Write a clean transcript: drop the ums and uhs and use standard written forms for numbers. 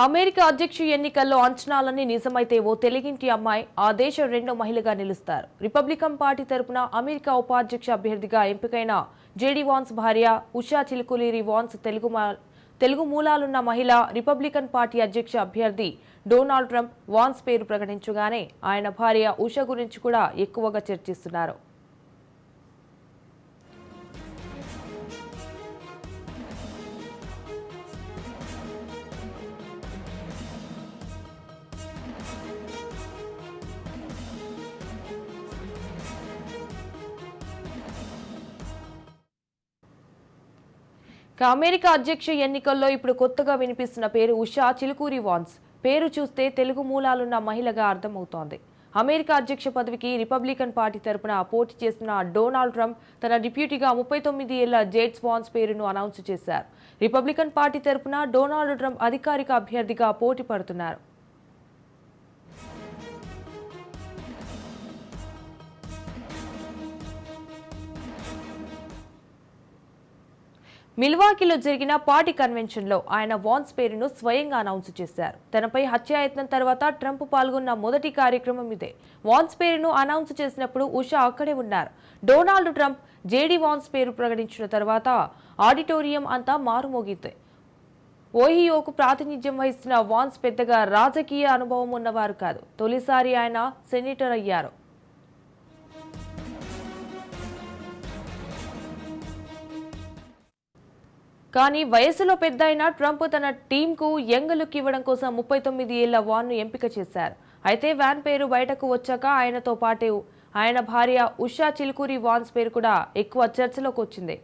America అధ్యక్ష ఎన్నికల్లో అంచనాలన్నీ నిజమైతే ఓ తెలుగింటి అమ్మాయి ఆ దేశ రెండో మహిళగా నిలుస్తారు. రిపబ్లికన్ పార్టీ తరపున అమెరికా ఉపాధ్యక్ష అభ్యర్థిగా ఎంపికైన జేడీ వాన్స్ భార్య ఉషా చిలుకులీరి వాన్స్ తెలుగు మూలాలున్న మహిళ. రిపబ్లికన్ పార్టీ అధ్యక్ష అభ్యర్థి డొనాల్డ్ ట్రంప్ వాన్స్ పేరు ప్రకటించగానే ఆయన భార్య ఉషా గురించి కూడా ఎక్కువగా చర్చిస్తున్నారు. అమెరికా అధ్యక్ష ఎన్నికల్లో ఇప్పుడు కొత్తగా వినిపిస్తున్న పేరు ఉషా చిలుకూరి వాన్స్. పేరు చూస్తే తెలుగు మూలాలున్న మహిళగా అర్థమవుతోంది. అమెరికా అధ్యక్ష పదవికి రిపబ్లికన్ పార్టీ తరపున పోటీ చేస్తున్న డొనాల్డ్ ట్రంప్ తన డిప్యూటీగా 39 ఏళ్ల జేడ్ వాన్స్ పేరును అనౌన్స్ చేశారు. రిపబ్లికన్ పార్టీ తరపున డొనాల్డ్ ట్రంప్ అధికారిక అభ్యర్థిగా పోటీ పడుతున్నారు. మిల్వాకీలో జరిగిన పార్టీ కన్వెన్షన్లో ఆయన వాన్స్ పేరును స్వయంగా అనౌన్స్ చేశారు. తనపై హత్యాయత్నం తర్వాత ట్రంప్ పాల్గొన్న మొదటి కార్యక్రమం ఇదే. వాన్స్ పేరును అనౌన్స్ చేసినప్పుడు ఉషా అక్కడే ఉన్నారు. డొనాల్డ్ ట్రంప్ జేడీ వాన్స్ పేరు ప్రకటించిన తర్వాత ఆడిటోరియం అంతా మారుమోగింది. ఓహియోకు ప్రాతినిధ్యం వహిస్తున్న వాన్స్ పెద్దగా రాజకీయ అనుభవం ఉన్నవారు కాదు. తొలిసారి ఆయన సెనేటర్ అయ్యారు. కానీ వయసులో పెద్దయిన ట్రంప్ తన టీంకు యంగ్ లుక్ ఇవ్వడం కోసం 39 ఏళ్ల వాన్ను ఎంపిక చేశారు. అయితే వాన్ పేరు బయటకు వచ్చాక ఆయనతో పాటు ఆయన భార్య ఉషా చిలుకూరి వాన్స్ పేరు కూడా ఎక్కువ చర్చలోకి వచ్చింది.